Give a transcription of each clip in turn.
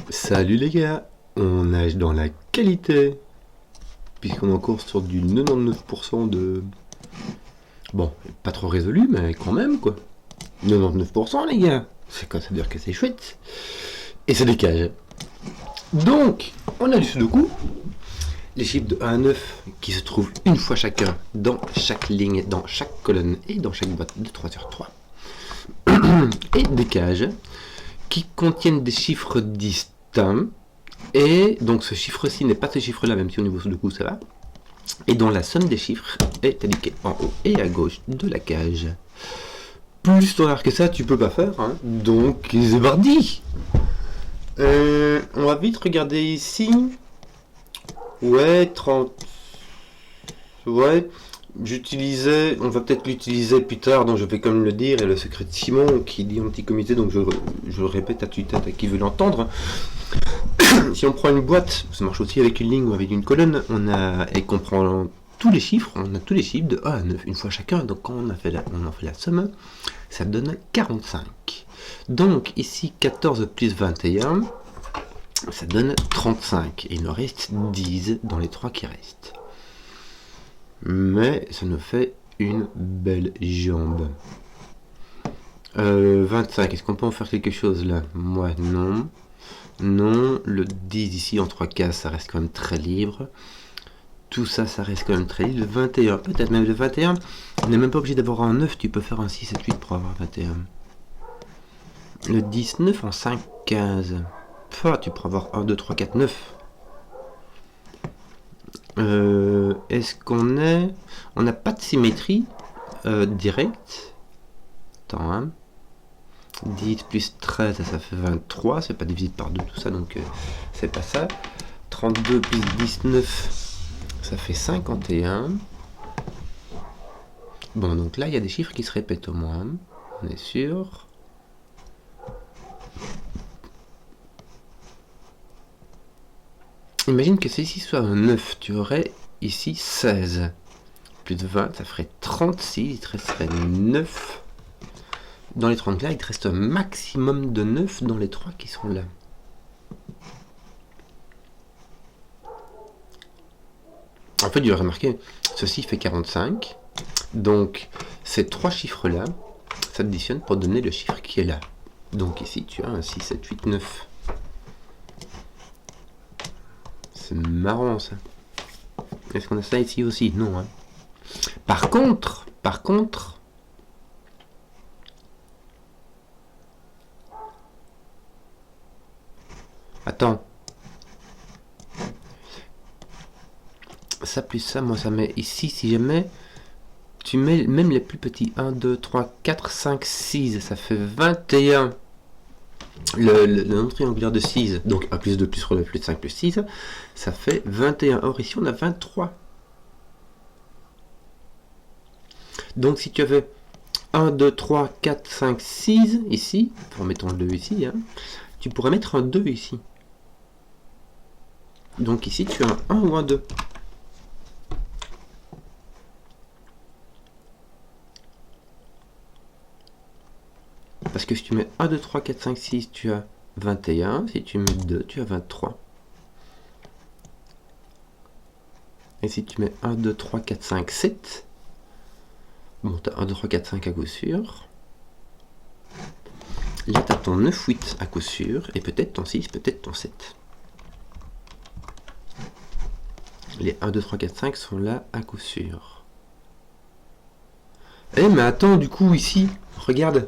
Salut les gars, on nage dans la qualité, puisqu'on est encore sur du 99% de... Bon, pas trop résolu, mais quand même quoi. 99% les gars, c'est quoi ça veut dire que c'est chouette. Et c'est des cages. Donc, on a du sudoku, les chiffres de 1 à 9 qui se trouvent une fois chacun dans chaque ligne, dans chaque colonne et dans chaque boîte de 3 sur 3. Et des cages qui contiennent des chiffres distincts. Et donc ce chiffre-ci n'est pas ce chiffre-là, même si au niveau sudoku ça va. Et dont la somme des chiffres est indiquée en haut et à gauche de la cage. Plus standard que ça, tu peux pas faire, hein. Donc c'est parti. On va vite regarder ici. Ouais, 30. Ouais, j'utilisais, on va peut-être l'utiliser plus tard, donc je vais quand même le dire, et le secret de Simon qui dit en petit comité, donc je le répète à tue-tête à qui veut l'entendre. Si on prend une boîte, ça marche aussi avec une ligne ou avec une colonne, et qu'on prend tous les chiffres, on a tous les chiffres de 1 à 9, une fois chacun, donc quand on en fait la somme, ça donne 45. Donc ici 14 plus 21, ça donne 35, et il nous reste 10 dans les 3 qui restent. Mais ça nous fait une belle jambe. 25, est-ce qu'on peut en faire quelque chose là? Moi non. Non, le 10 ici en 3 cases, ça reste quand même très libre. Tout ça, ça reste quand même très libre. Le 21, peut-être même le 21, on n'est même pas obligé d'avoir un 9, tu peux faire un 6, 7, 8 pour avoir 21. Le 19 en 5 cases. Enfin, tu pourras avoir 1, 2, 3, 4, 9. Est-ce qu'on est... On n'a pas de symétrie directe. Attends, hein. 10 plus 13, ça fait 23, c'est pas divisé par 2 tout ça, donc c'est pas ça. 32 plus 19, ça fait 51. Bon, donc là, il y a des chiffres qui se répètent au moins, on est sûr. Imagine que ceci soit un 9, tu aurais ici 16. Plus de 20, ça ferait 36, il te resterait 9. Dans les 30 là, il te reste un maximum de 9 dans les 3 qui sont là. En fait, il a remarqué, ceci fait 45. Donc, ces 3 chiffres-là s'additionnent pour donner le chiffre qui est là. Donc ici, tu as un 6, 7, 8, 9. C'est marrant, ça. Est-ce qu'on a ça ici aussi? Non, hein. Par contre... Attends. Ça plus ça, moi ça met ici, si jamais tu mets même les plus petits, 1, 2, 3, 4, 5, 6, ça fait 21. Le nombre triangulaire de 6, donc 1 plus 2 plus 3 plus 5 plus 6, ça fait 21. Or ici on a 23. Donc si tu avais 1, 2, 3, 4, 5, 6 ici, en mettant le 2 ici, hein, tu pourrais mettre un 2 ici. Donc ici tu as un 1 ou un 2. Parce que si tu mets 1, 2, 3, 4, 5, 6, tu as 21. Si tu mets 2, tu as 23. Et si tu mets 1, 2, 3, 4, 5, 7, bon, tu as 1, 2, 3, 4, 5 à coup sûr. Là, tu as ton 9, 8 à coup sûr. Et peut-être ton 6, peut-être ton 7. Les 1, 2, 3, 4, 5 sont là à coup sûr. Eh, mais attends, du coup, ici, regarde.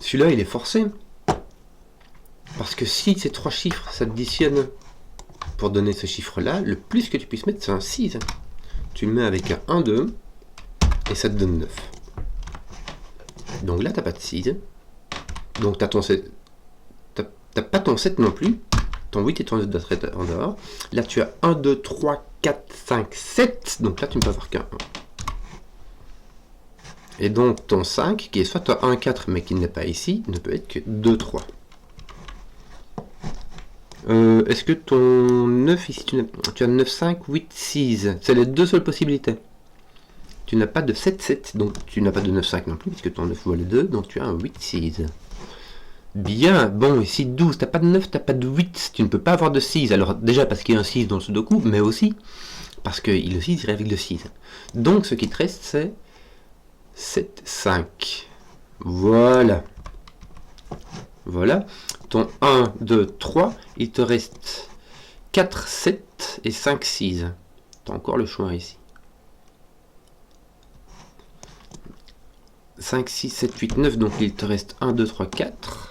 Celui-là, il est forcé. Parce que si ces 3 chiffres s'additionnent pour donner ce chiffre-là, le plus que tu puisses mettre, c'est un 6. Tu le mets avec un 1, 2, et ça te donne 9. Donc là, tu n'as pas de 6. Donc tu n'as pas ton 7 non plus. Ton 8 et ton 9 doivent être en dehors. Là, tu as 1, 2, 3, 4, 5, 7. Donc là, tu ne peux avoir qu'un 1. Et donc, ton 5, qui est soit un 1, 4, mais qui n'est pas ici, ne peut être que 2, 3. Est-ce que ton 9, ici, tu as 9, 5, 8, 6. C'est les deux seules possibilités. Tu n'as pas de 7, 7, donc tu n'as pas de 9, 5 non plus, puisque ton 9 vaut les 2, donc tu as un 8, 6. Bien, bon, ici 12, t'as pas de 9, t'as pas de 8, tu ne peux pas avoir de 6. Alors déjà parce qu'il y a un 6 dans le sudoku, mais aussi parce que le 6 irait avec le 6. Donc ce qui te reste c'est 7, 5. Voilà. Voilà. Ton 1, 2, 3, il te reste 4, 7 et 5, 6. T'as encore le choix ici. 5, 6, 7, 8, 9, donc il te reste 1, 2, 3, 4.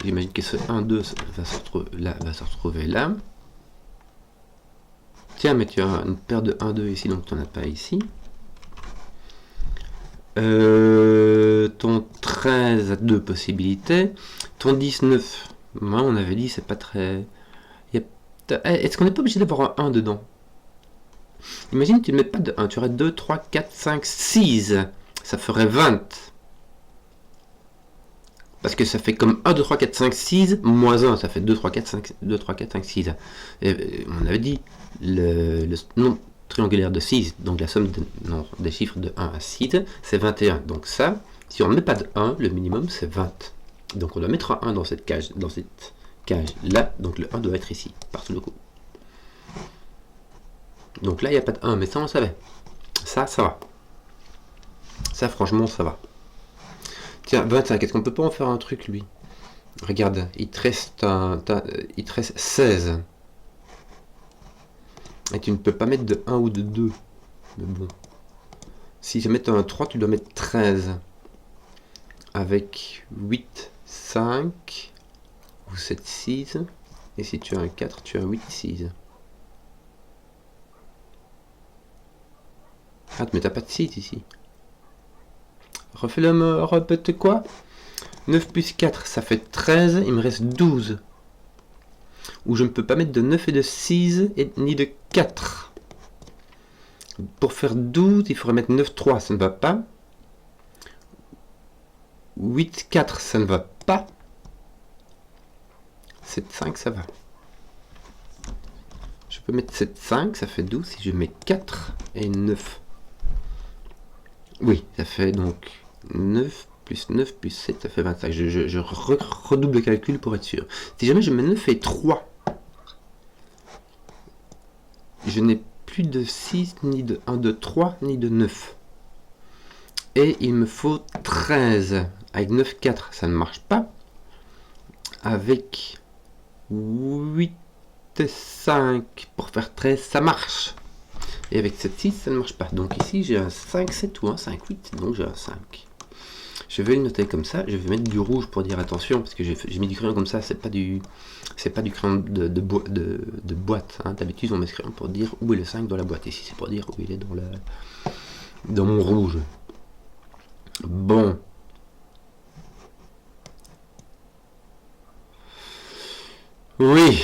J'imagine que ce 1, 2 va se retrouver là. Tiens, mais tu as une paire de 1, 2 ici, donc tu n'en as pas ici. Ton 13 a 2 possibilités. Ton 19, moi on avait dit c'est pas très... Est-ce qu'on n'est pas obligé d'avoir un 1 dedans? Imagine tu ne mets pas de 1, tu aurais 2, 3, 4, 5, 6. Ça ferait 20. Parce que ça fait comme 1, 2, 3, 4, 5, 6, moins 1, ça fait 2, 3, 4, 5, 2, 3, 4, 5, 6. Et on avait dit le nombre triangulaire de 6, donc la somme des chiffres de 1 à 6, c'est 21. Donc ça, si on ne met pas de 1, le minimum c'est 20. Donc on doit mettre un 1 dans cette cage là, donc le 1 doit être ici, partout le coup. Donc là, il n'y a pas de 1, mais ça on savait. Ça va. Ça franchement, ça va. Tiens, 25, est-ce qu'on peut pas en faire un truc, lui? Regarde, il te reste 16. Et tu ne peux pas mettre de 1 ou de 2. Mais bon. Si je mets un 3, tu dois mettre 13. Avec 8, 5 ou 7, 6. Et si tu as un 4, tu as 8, 6. Ah, mais t'as pas de 6 ici. Refais-le, répète quoi? 9 plus 4, ça fait 13, il me reste 12. Où je ne peux pas mettre de 9 et de 6, ni de 4. Pour faire 12, il faudrait mettre 9, 3, ça ne va pas. 8, 4, ça ne va pas. 7, 5, ça va. Je peux mettre 7, 5, ça fait 12. Si je mets 4 et 9. Oui, ça fait donc 9 plus 9 plus 7, ça fait 25. Je redouble le calcul pour être sûr. Si jamais je mets 9 et 3, je n'ai plus de 6, ni de 1, de 3, ni de 9. Et il me faut 13. Avec 9, 4, ça ne marche pas. Avec 8 et 5, pour faire 13, ça marche. Et avec 7, 6, ça ne marche pas. Donc ici, j'ai un 5, 7 ou un 5, 8. Donc j'ai un 5. Je vais le noter comme ça. Je vais mettre du rouge pour dire attention, parce que j'ai mis du crayon comme ça. C'est pas du crayon de boîte. Hein. D'habitude, on met ce crayon pour dire où est le 5 dans la boîte. Ici, c'est pour dire où il est dans mon rouge. Bon. Oui.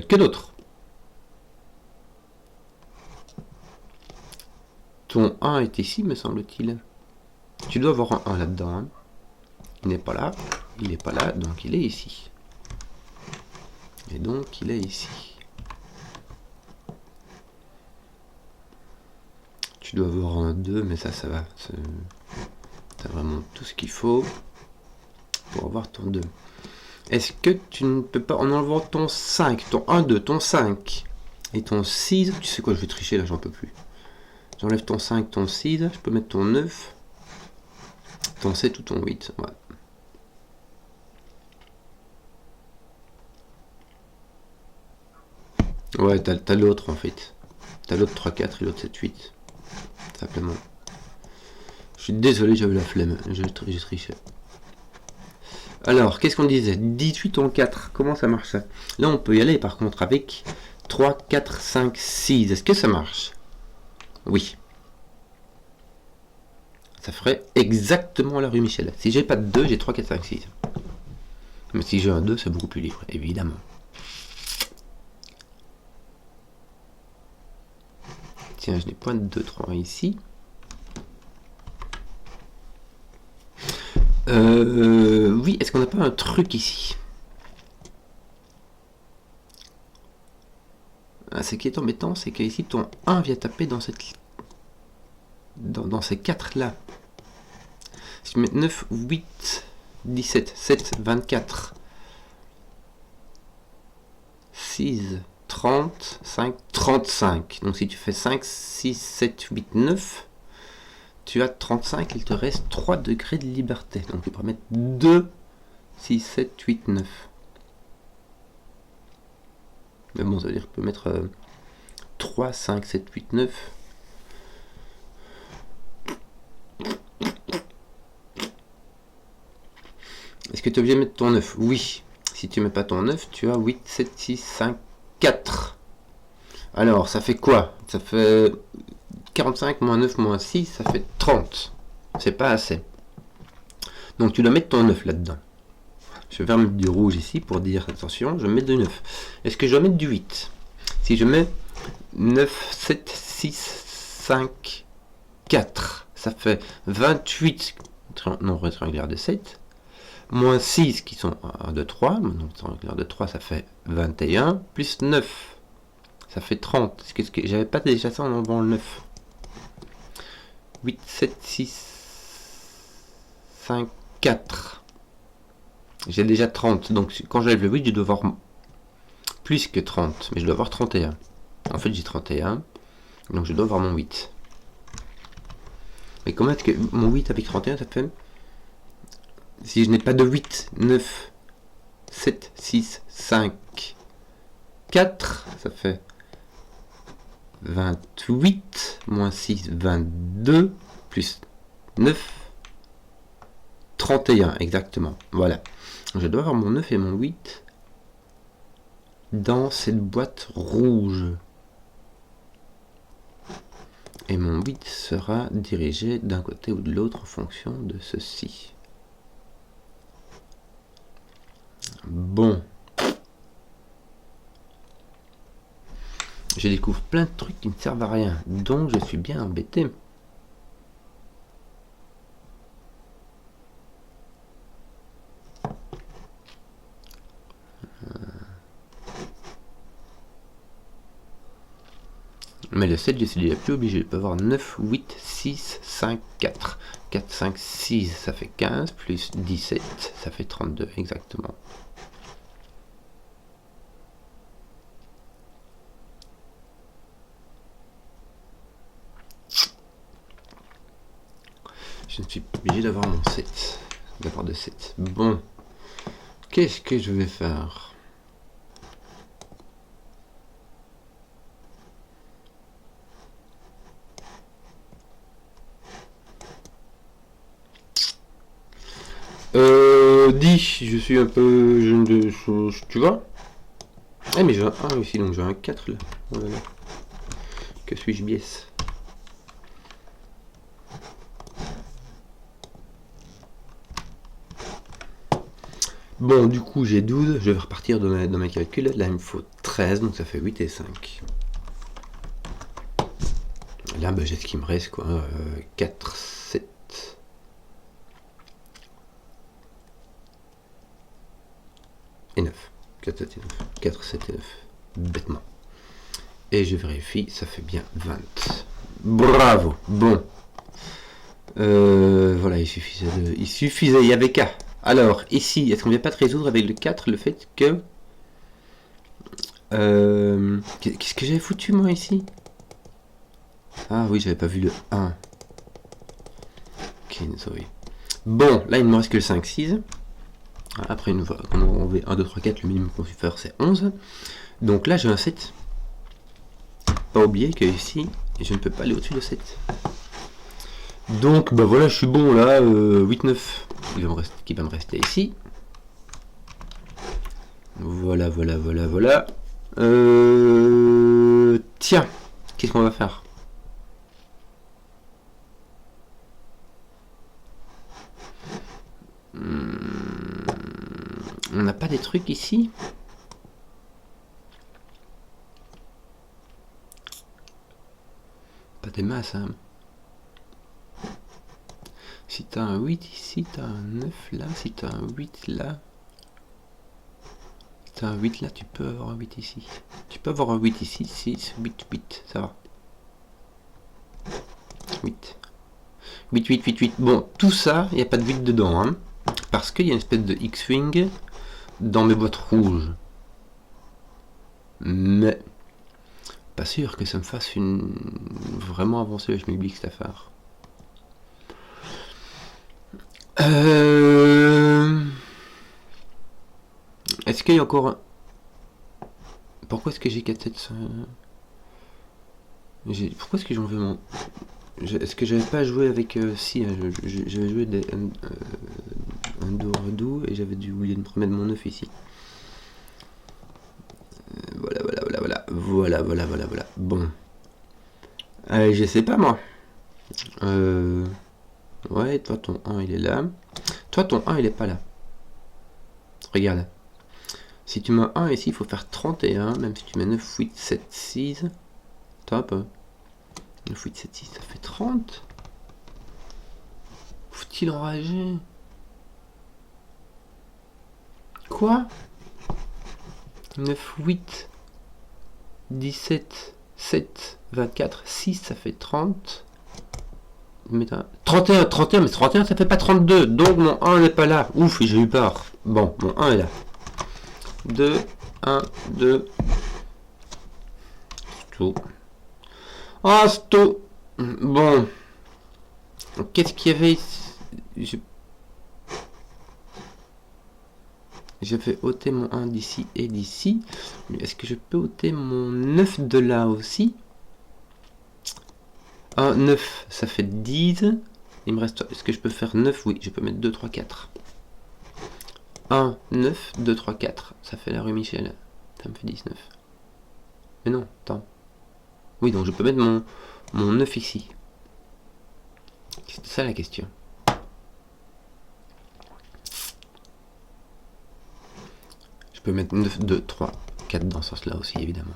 Que d'autre? Ton 1 est ici, me semble-t-il. Tu dois avoir un 1 là-dedans. Hein. Il n'est pas là. Il n'est pas là, donc il est ici. Et donc il est ici. Tu dois avoir un 2, mais ça va. T'as vraiment tout ce qu'il faut pour avoir ton 2. Est-ce que tu ne peux pas, en enlevant ton 5, ton 1, 2, ton 5 et ton 6, tu sais quoi, je vais tricher là, j'en peux plus. J'enlève ton 5, ton 6, je peux mettre ton 9, ton 7 ou ton 8. Ouais, t'as l'autre en fait. T'as l'autre 3, 4 et l'autre 7, 8. Simplement. Je suis désolé, j'avais la flemme, j'ai triché. Alors, qu'est-ce qu'on disait? 18 en 4, comment ça marche ça? Là, on peut y aller par contre avec 3, 4, 5, 6. Est-ce que ça marche? Oui. Ça ferait exactement la rue Michel. Si j'ai pas de 2, j'ai 3, 4, 5, 6. Mais si j'ai un 2, c'est beaucoup plus libre, évidemment. Tiens, je n'ai point de 2, 3 ici. Oui, est-ce qu'on n'a pas un truc ici? Ce qui est embêtant, c'est que ici ton 1 vient taper dans dans ces 4 là. Si tu mets 9, 8, 17, 7, 24, 6, 30, 5, 35. Donc si tu fais 5, 6, 7, 8, 9, tu as 35, il te reste 3 degrés de liberté. Donc tu pourrais mettre 2, 6, 7, 8, 9. Mais bon, ça veut dire que tu peux mettre 3, 5, 7, 8, 9. Est-ce que tu es obligé de mettre ton 9? Oui. Si tu mets pas ton 9, tu as 8, 7, 6, 5, 4. Alors, ça fait quoi? Ça fait 45 moins 9 moins 6, ça fait 30. C'est pas assez. Donc tu dois mettre ton 9 là-dedans. Je vais mettre du rouge ici pour dire attention, je mets du 9. Est-ce que je dois mettre du 8? Si je mets 9, 7, 6, 5, 4, ça fait 28 nombres rectangulaires de 7. Moins 6 qui sont 1, 2, 3. Donc rectangulaire de 3, ça fait 21. Plus 9, ça fait 30. Est-ce que j'avais pas déjà ça en enlevant le 9? 8, 7, 6, 5, 4. J'ai déjà 30. Donc quand j'enlève le 8, je dois avoir plus que 30. Mais je dois avoir 31. En fait, j'ai 31. Donc je dois avoir mon 8. Mais comment est-ce que mon 8 avec 31, ça fait... Si je n'ai pas de 8, 9, 7, 6, 5, 4, ça fait 28, moins 6, 22, plus 9, 31, exactement. Voilà. Je dois avoir mon 9 et mon 8 dans cette boîte rouge. Et mon 8 sera dirigé d'un côté ou de l'autre en fonction de ceci. Bon. Je découvre plein de trucs qui ne servent à rien. Donc je suis bien embêté. Mais le 7, je suis déjà plus obligé. Je peux avoir 9, 8, 6, 5, 4. 4, 5, 6, ça fait 15. Plus 17, ça fait 32, exactement. Je ne suis pas obligé d'avoir mon 7. D'avoir de 7. Bon. Qu'est-ce que je vais faire ? Je suis un peu jeune de choses, tu vois. Ah mais j'ai un 1 aussi, donc j'ai un 4 là. Oh là là. Que suis-je biais. Bon, du coup j'ai 12, je vais repartir dans mes calculs. Là il me faut 13, donc ça fait 8 et 5. Là bah, j'ai ce qui me reste quoi. 4, 7. Et 9. 4, 7 et 9. 4, 7 et 9. Bêtement. Et je vérifie, ça fait bien 20. Bravo. Bon. Voilà, il suffisait, il y avait qu'à. Alors, ici, est-ce qu'on ne vient pas de résoudre avec le 4 le fait que... Qu'est-ce que j'avais foutu moi ici? Ah oui, j'avais pas vu le 1. Ok, désolé. Bon, là il ne me reste que le 5, 6. Après, une fois qu'on a enlevé 1, 2, 3, 4, le minimum qu'on peut faire c'est 11. Donc là j'ai un 7. Pas oublier que ici, je ne peux pas aller au-dessus de 7. Donc bah voilà, je suis bon là, 8, 9 qui va me rester ici. Voilà. Tiens, qu'est-ce qu'on va faire? On n'a pas des trucs ici? Pas des masses, hein. Si t'as un 8 ici, t'as un 9 là. Si t'as un 8 là, t'as un 8 là, tu peux avoir un 8 ici. Tu peux avoir un 8 ici, 6, 8, 8, ça va. 8. 8, 8, 8, 8. Bon, tout ça, il n'y a pas de 8 dedans, hein, parce qu'il y a une espèce de X-Wing dans mes boîtes rouges. Mais, pas sûr que ça me fasse une... vraiment avancer le schmilblick cette affaire. Est-ce qu'il y a encore un... Pourquoi est-ce que j'ai 4 têtes Pourquoi est-ce que j'en veux mon... Est-ce que j'avais pas joué avec... si, j'avais joué des... un doux et j'avais dû oublier de me remettre mon 9 ici. Voilà. Bon. Allez, je sais pas moi. Ouais, toi ton 1 il est là. Toi ton 1 il est pas là. Regarde. Si tu mets 1 ici, il faut faire 31, même si tu mets 9, 8, 7, 6. Top. 9, 8, 7, 6, ça fait 30. Faut-il enrager? Quoi? 9, 8, 17, 7, 24, 6, ça fait 30. 31, 31, mais 31 ça fait pas 32, donc mon 1 n'est pas là. Ouf, j'ai eu peur. Bon, mon 1 est là. 2, 1, 2. Sto. Ah, sto. Bon. Qu'est-ce qu'il y avait ici? Je vais ôter mon 1 d'ici et d'ici. Est-ce que je peux ôter mon 9 de là aussi? 1, 9, ça fait 10. Il me reste... Est-ce que je peux faire 9? Oui, je peux mettre 2, 3, 4. 1, 9, 2, 3, 4. Ça fait la rue Michel. Ça me fait 19. Mais non, attends. Oui, donc je peux mettre mon 9 ici. C'est ça la question. Je peux mettre 9, 2, 3, 4 dans ce sens-là aussi, évidemment.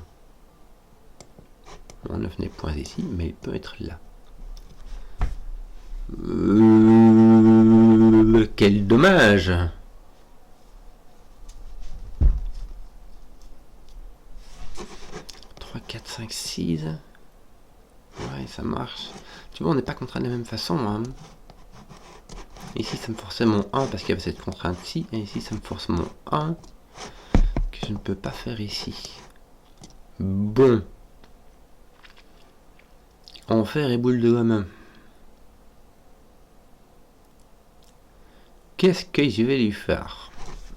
Mon 9 n'est point ici, mais il peut être là. Quel dommage! « 3, 4, 5, 6... » Ouais, ça marche. Tu vois, on n'est pas contraint de la même façon. Hein. Ici, ça me forçait mon 1 parce qu'il y avait cette contrainte-ci. Et ici, ça me force mon 1 que je ne peux pas faire ici. Bon. Enfer et boule de gomme. Qu'est-ce que je vais lui faire?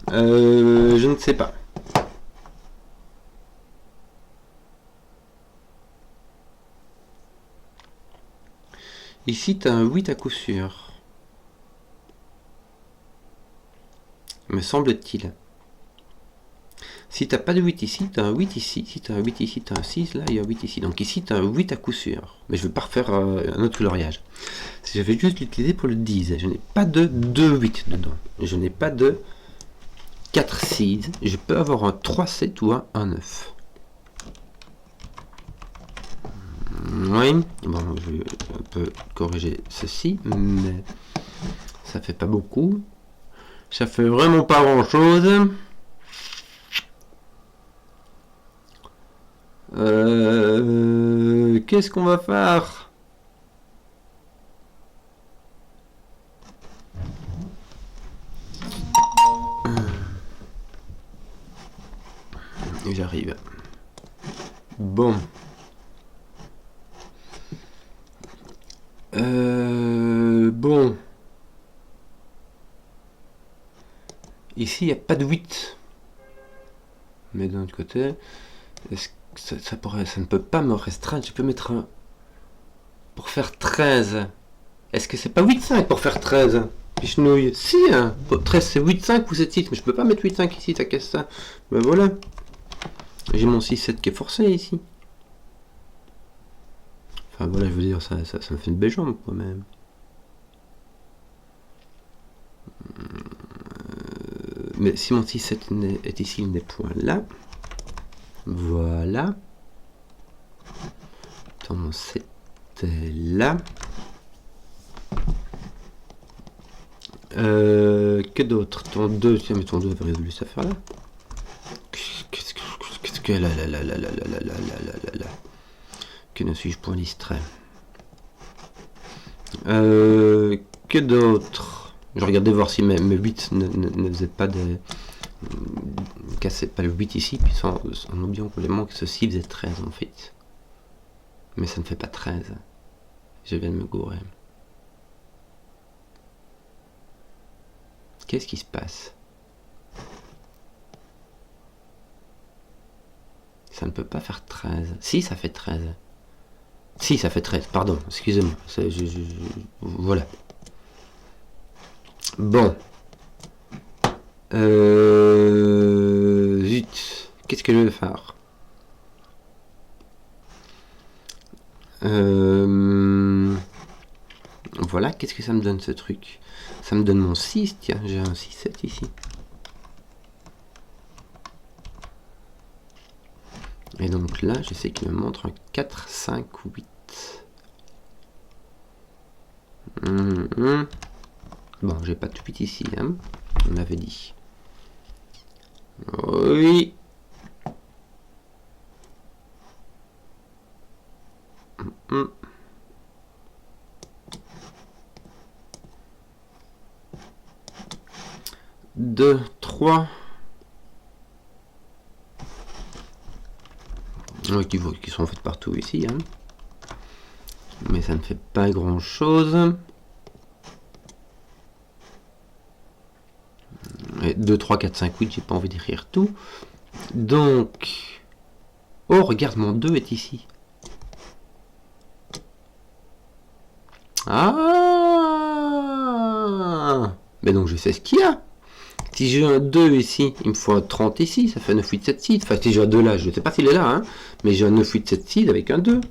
Je ne sais pas. Ici, tu as un 8 à coup sûr. Me semble-t-il. Si tu n'as pas de 8 ici, tu as un 8 ici. Si tu as un 8 ici, tu as un 6. Là, il y a un 8 ici. Donc ici, tu as un 8 à coup sûr. Mais je ne vais pas refaire un autre coloriage. Je vais juste l'utiliser pour le 10. Je n'ai pas de 2 8 dedans. Je n'ai pas de 4 6. Je peux avoir un 3 7 ou un 9. Oui, bon, je vais un peu corriger ceci, mais ça fait pas beaucoup. Ça fait vraiment pas grand chose. Qu'est-ce qu'on va faire? J'arrive. Bon. Bon. Ici, il n'y a pas de 8. Mais d'un autre côté, est-ce que ça ne peut pas me restreindre? Je peux mettre un... Pour faire 13. Est-ce que c'est pas 8-5 pour faire 13? Pichenouille. Si, hein. 13 c'est 8-5 ou 7-6. Mais je peux pas mettre 8-5 ici, t'as qu'à ça. Ben voilà. J'ai mon 6-7 qui est forcé ici. Enfin voilà, je veux dire, ça me fait une belle jambe quand même. Mais si mon 6-7 est ici, il n'est point là. Voilà. Attends, mon 7 est là. Que d'autre? Ton 2, tiens, mais ton 2 avait résolu cette affaire-là. que là, que ne suis-je point distrait. Que d'autre? Je regardais voir si mes 8 ne faisaient pas des... Cassaient pas le 8 ici, puis en oubliant complètement que ceci faisait 13 en fait. Mais ça ne fait pas 13. Je viens de me gourer. Qu'est-ce qui se passe? Ça ne peut pas faire 13. Si, ça fait 13. Si, ça fait 13, pardon, excusez-moi. Voilà. Bon. Zut. Qu'est-ce que je vais faire? Voilà, qu'est-ce que ça me donne ce truc? Ça me donne mon 6, tiens, j'ai un 6-7 ici. Et donc là, je sais qu'il me montre un 4, 5, 8. Bon, j'ai pas de 8 ici, hein, on avait dit. Oui. Deux, 3. Oui, qui sont en fait partout ici, hein. Mais ça ne fait pas grand chose. Et 2, 3, 4, 5, 8, j'ai pas envie d'écrire tout. Donc... Oh, regarde, mon 2 est ici. Ah! Mais donc je sais ce qu'il y a. Si j'ai un 2 ici, il me faut un 30 ici, ça fait 9, 8, 7, 6. Enfin, si j'ai un 2 là, je ne sais pas s'il est là, hein, mais j'ai un 9, 8, 7, 6 avec un 2.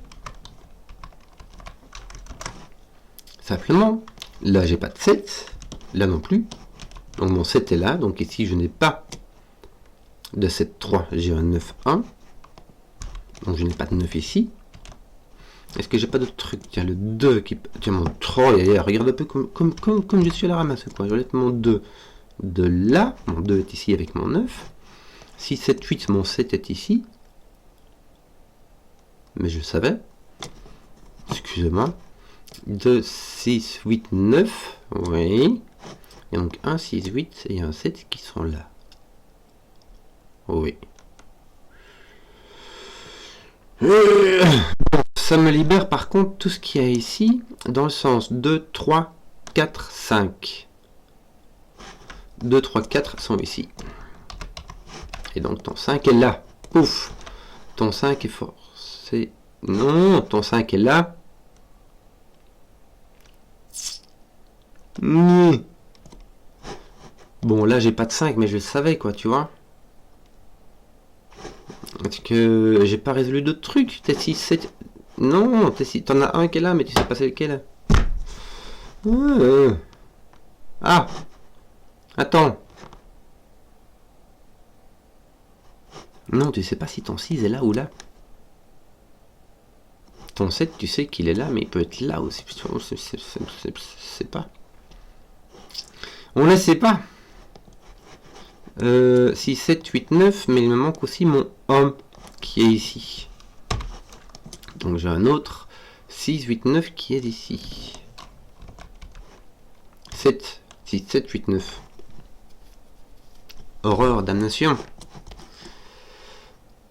Simplement, là, j'ai pas de 7, là non plus. Donc mon 7 est là, donc ici, je n'ai pas de 7, 3, j'ai un 9, 1. Donc je n'ai pas de 9 ici. Est-ce que j'ai pas d'autres trucs? Tiens, le 2 qui... Tiens, mon 3, regarde un peu comme je suis à la ramasse, quoi. Je vais mettre mon 2 de là. Mon 2 est ici avec mon 9. 6, 7, 8, mon 7 est ici. Mais je savais. Excusez-moi. 2, 6, 8, 9. Oui. Et donc 1, 6, 8 et un 7 qui sont là. Oui. Ça me libère par contre tout ce qu'il y a ici dans le sens 2, 3, 4, 5. 2, 3, 4 sont ici. Et donc ton 5 est là. Ouf. Ton 5 est forcé. Non, ton 5 est là. Bon, là j'ai pas de 5, mais je le savais, quoi, tu vois. Parce que j'ai pas résolu d'autres trucs. T'es 6, 7... Non, t'en as un qui est là, mais tu sais pas c'est lequel. Ah. Attends. Non, tu sais pas si ton 6 est là ou là. Ton 7, tu sais qu'il est là, mais il peut être là aussi. C'est pas. On ne sait pas. 6, 7, 8, 9, mais il me manque aussi mon 1 qui est ici. Donc j'ai un autre 6, 8, 9 qui est ici. 7, 6, 7, 8, 9. Horreur, damnation.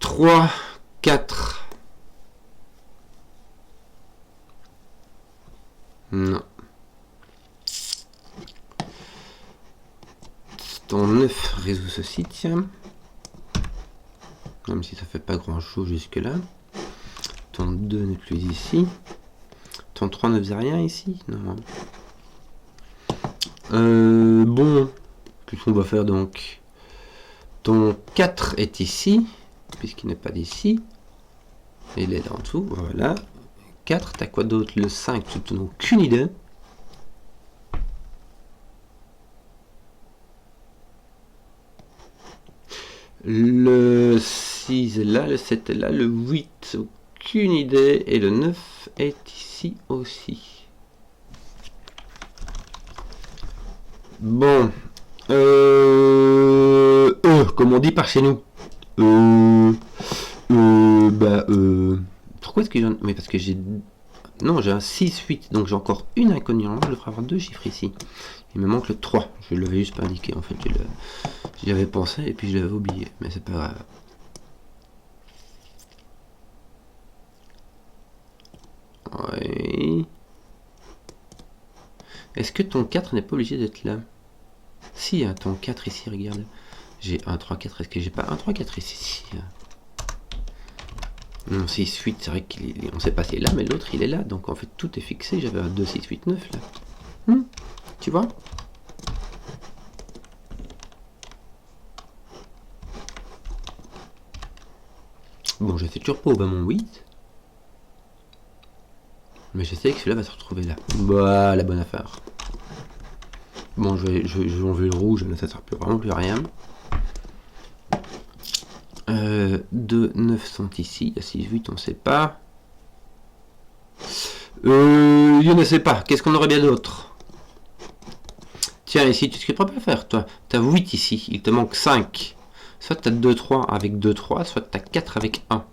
3, 4. Non. Ton 9 résout ceci, tiens. Même si ça fait pas grand chose jusque là. Ton 2 n'est plus ici. Ton 3 ne faisait rien ici? Non. Bon. Qu'est-ce qu'on va faire donc? Ton 4 est ici. Puisqu'il n'est pas d'ici. Il est là en dessous. Voilà. 4, t'as quoi d'autre? Le 5, tu n'as aucune idée. Le 6 est là, le 7 est là, le 8, aucune idée, et le 9 est ici aussi. Bon, comme on dit par chez nous. Pourquoi est-ce que j'en... Mais parce que j'ai... Non, j'ai un 6, 8, donc j'ai encore une inconnue. Normalement, je devrais avoir 2 chiffres ici. Il me manque le 3. Je l'avais juste pas indiqué, en fait. J'y avais pensé et puis je l'avais oublié. Mais c'est pas grave. Oui. Est-ce que ton 4 n'est pas obligé d'être là? Si, hein, ton 4 ici, regarde. J'ai un 3, 4. Est-ce que j'ai pas un 3, 4 ici? Non, 6, 8, c'est vrai qu'on s'est passé là, mais l'autre il est là. Donc en fait tout est fixé. J'avais un 2, 6, 8, 9 là. Tu vois? Bon, je sais toujours pas où va mon 8. Mais je sais que celui-là va se retrouver là. Voilà, bonne affaire. Bon, je vais enlever le rouge, mais ça sert vraiment plus à rien. 2, 9 sont ici. Il y a 6, 8, on sait pas. Je ne sais pas. Qu'est-ce qu'on aurait bien d'autre? Tiens, ici, tu sais ce que tu peux pas faire, toi. Tu as 8 ici. Il te manque 5. Soit tu as 2, 3 avec 2, 3, soit tu as 4 avec 1.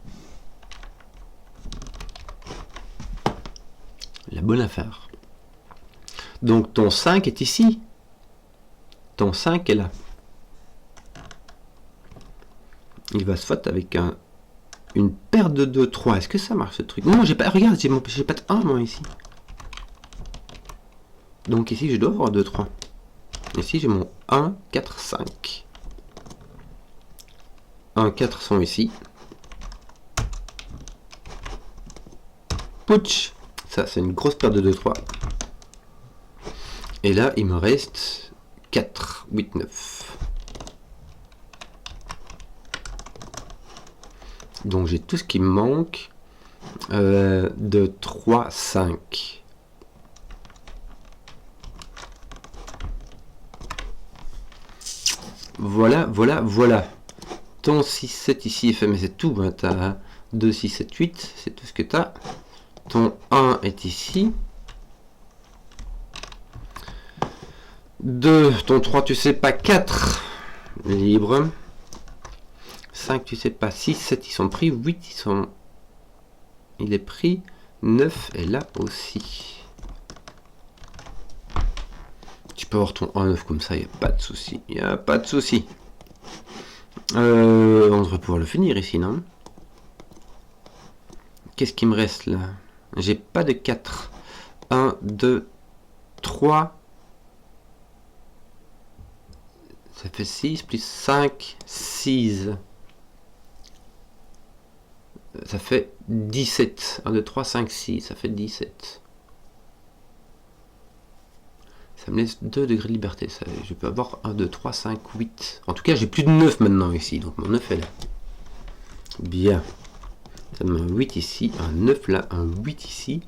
La bonne affaire. Donc ton 5 est ici. Ton 5 est là. Il va se foutre avec une paire de 2, 3. Est-ce que ça marche ce truc? Non, j'ai pas. Regarde, j'ai pas de 1 moi ici. Donc ici je dois avoir 2, 3. Ici j'ai mon 1, 4, 5. 1, 4 sont ici. Pouch. Ça c'est une grosse paire de 2, 3. Et là il me reste 4, 8, 9. Donc j'ai tout ce qui me manque. 2, 3, 5. Voilà, voilà, voilà. Ton 6, 7 ici est fait, mais c'est tout. Hein. Tu as 2, 6, 7, 8. C'est tout ce que tu as. Ton 1 est ici. 2, ton 3, tu sais pas. 4, libre. 5, tu sais pas. 6, 7, ils sont pris. 8, ils sont... Il est pris. 9 est là aussi. Tu peux avoir ton 1, 9 comme ça, il n'y a pas de souci. Il n'y a pas de souci. On devrait pouvoir le finir ici, non? Qu'est-ce qui me reste là? J'ai pas de 4. 1, 2, 3. Ça fait 6 plus 5, 6. Ça fait 17. 1, 2, 3, 5, 6. Ça fait 17. Ça me laisse 2 degrés de liberté. Ça, je peux avoir 1, 2, 3, 5, 8. En tout cas, j'ai plus de 9 maintenant ici. Donc mon 9 est là. Bien. Ça me met un 8 ici, un 9 là, un 8 ici.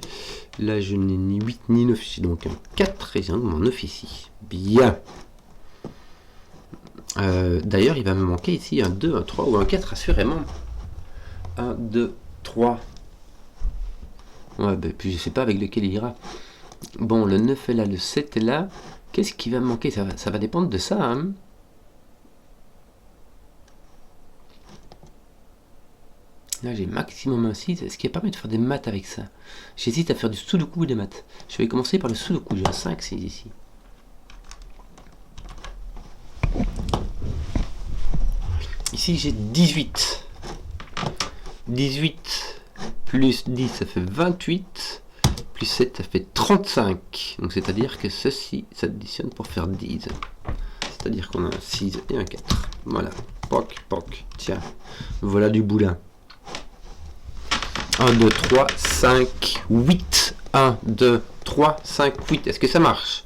Là, je n'ai ni 8 ni 9 ici. Donc un 4 et j'ai mon 9 ici. Bien. D'ailleurs, il va me manquer ici un 2, un 3 ou un 4, assurément. 1, 2, 3. Ouais, bah, puis je sais pas avec lequel il ira. Bon, le 9 est là, le 7 est là. Qu'est-ce qui va me manquer? Ça va dépendre de ça. Hein. Là, j'ai maximum un 6. Est-ce qu'il n'y a pas moyen de faire des maths avec ça? J'hésite à faire du sudoku ou des maths. Je vais commencer par le sudoku. J'ai un 5, 6 ici. Ici, j'ai 18. 18 plus 10, ça fait 28. Plus 7, ça fait 35. Donc, c'est-à-dire que ceci s'additionne pour faire 10. C'est-à-dire qu'on a un 6 et un 4. Voilà. Poc, poc. Tiens. Voilà du boulin. 1, 2, 3, 5, 8. 1, 2, 3, 5, 8. Est-ce que ça marche?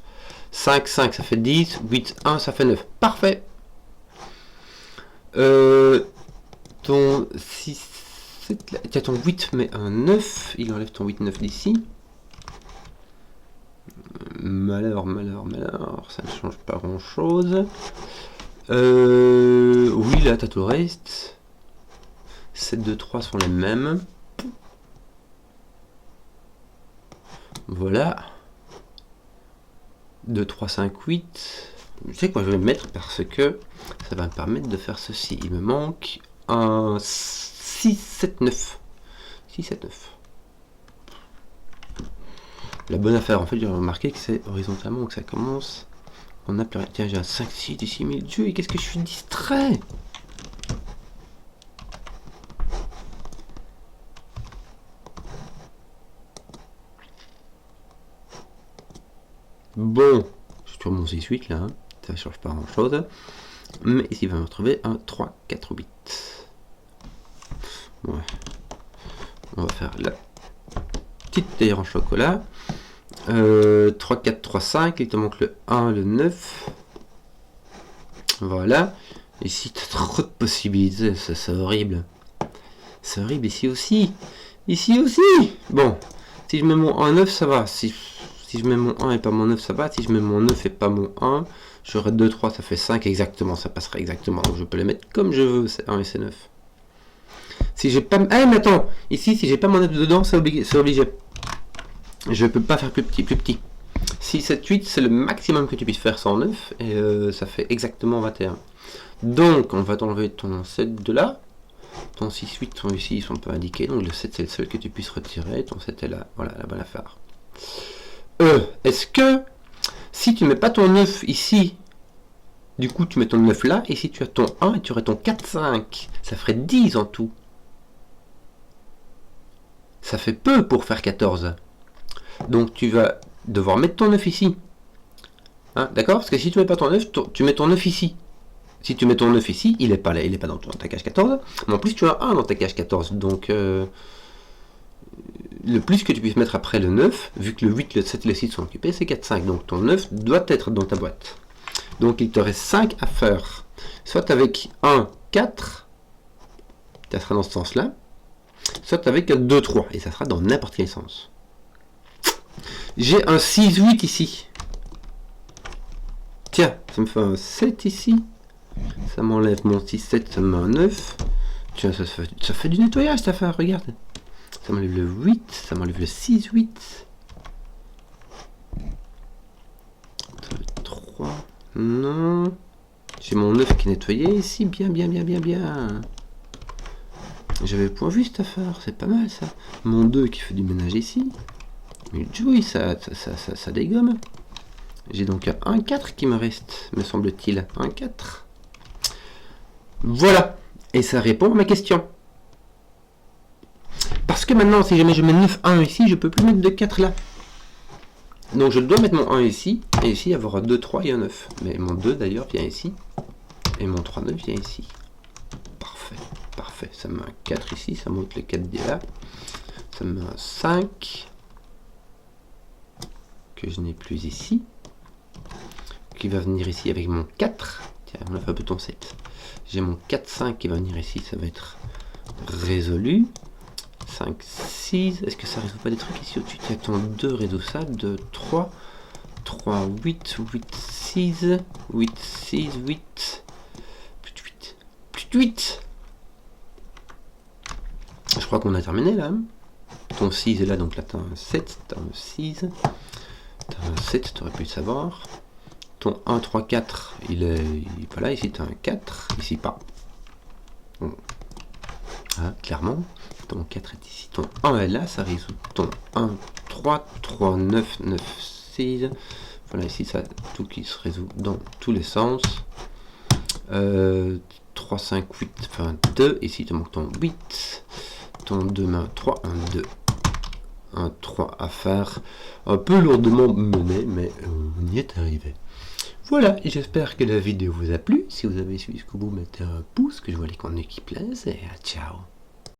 5, 5, ça fait 10. 8, 1, ça fait 9. Parfait. Ton 6, 7, là. Tiens, ton 8 met un 9. Il enlève ton 8, 9 d'ici. Malheur, malheur, malheur. Ça ne change pas grand-chose. Oui, là, t'as tout le reste. 7, 2, 3 sont les mêmes. Voilà. 2, 3, 5, 8. Je sais quoi je vais mettre parce que ça va me permettre de faire ceci. Il me manque un 6 6, 7, 9. 6, 7, 9. La bonne affaire, en fait, j'ai remarqué que c'est horizontalement que ça commence. On a plus rien. Tiens, j'ai un 5, 6 des 6000 Dieu, et qu'est-ce que je suis distrait? Bon, je suis sur mon 6-8 là, hein. Ça ne change pas grand chose. Mais ici, il va me retrouver un 3, 4, 8. Ouais. On va faire la petite tailleur en chocolat. 3, 4, 3, 5. Il te manque le 1, le 9. Voilà. Ici, tu as trop de possibilités. C'est horrible. C'est horrible ici aussi. Ici aussi. Bon. Si je mets mon 1, 9, ça va. Si je mets mon 1 et pas mon 9, ça va. Si je mets mon 9 et pas mon 1, j'aurai 2, 3, ça fait 5 exactement. Ça passerait exactement. Donc je peux les mettre comme je veux, c'est 1 et c'est 9. Si j'ai pas... Ah mais attends, ici si j'ai pas mon 9 dedans, c'est obligé. Je peux pas faire plus petit, plus petit. 6, 7, 8, c'est le maximum que tu puisses faire sans 9, et ça fait exactement 21. Donc on va t'enlever ton 7 de là. Ton 6, 8, ton ici, ils sont pas indiqués, donc le 7 c'est le seul que tu puisses retirer. Ton 7 est là, voilà la bonne affaire. Est-ce que si tu mets pas ton 9 ici, du coup tu mets ton 9 là, et si tu as ton 1 et tu aurais ton 4, 5, ça ferait 10 en tout. Ça fait peu pour faire 14. Donc tu vas devoir mettre ton 9 ici. Hein, d'accord? Parce que si tu mets pas ton 9, tu mets ton 9 ici. Si tu mets ton 9 ici, il n'est pas là, il n'est pas dans ta cage 14. Mais en plus tu as 1 dans ta cage 14. Donc le plus que tu puisses mettre après le 9, vu que le 8, le 7 et le 6 sont occupés, c'est 4, 5. Donc ton 9 doit être dans ta boîte. Donc il te reste 5 à faire. Soit avec 1, 4, ça sera dans ce sens-là. Soit avec 2, 3, et ça sera dans n'importe quel sens. J'ai un 6, 8 ici. Tiens, ça me fait un 7 ici. Ça m'enlève mon 6, 7, ça me met un 9. Tiens, ça fait du nettoyage cette affaire, regarde. Ça m'enlève le 8, ça m'enlève le 6, 8. 3, non. J'ai mon 9 qui est nettoyé ici, bien. J'avais point vu cette affaire, c'est pas mal ça. Mon 2 qui fait du ménage ici. Mais oui, ça dégomme. J'ai donc un 4 qui me reste, me semble-t-il. Un 4. Voilà. Et ça répond à ma question. Parce que maintenant, si jamais je mets 9, 1 ici, je peux plus mettre de 4 là. Donc je dois mettre mon 1 ici, et ici avoir un 2, 3 et un 9. Mais mon 2 d'ailleurs vient ici, et mon 3, 9 vient ici. Parfait. Ça me met un 4 ici, ça monte les 4 là. Ça me met un 5, que je n'ai plus ici, qui va venir ici avec mon 4. Tiens, on a fait un peu ton 7. J'ai mon 4, 5 qui va venir ici, ça va être résolu. 5, 6, est-ce que ça résout pas des trucs ici au-dessus? Tu as ton 2, résout ça, 2, 3, 3, 8, 8, 6, 8, 6, 8, plus 8, plus 8. Je crois qu'on a terminé là. Hein. Ton 6 est là, donc là tu as un 7, tu as un 6, tu as un 7, tu aurais pu le savoir. Ton 1, 3, 4, il est... Voilà, ici tu as un 4, ici pas. Bon. Ah, clairement. Ton 4 est ici, ton 1 est là, ça résout ton 1, 3, 3, 9, 9, 6. Voilà, ici, ça tout qui se résout dans tous les sens. 3, 5, 8, enfin 2. Ici, tu manques ton 8. Ton 2, main 3, 1, 2. Un 3 à faire. Un peu lourdement mené, mais on y est arrivé. Voilà, et j'espère que la vidéo vous a plu. Si vous avez suivi jusqu'au bout, mettez un pouce, que je vois les contenus qui plaisent, et ciao.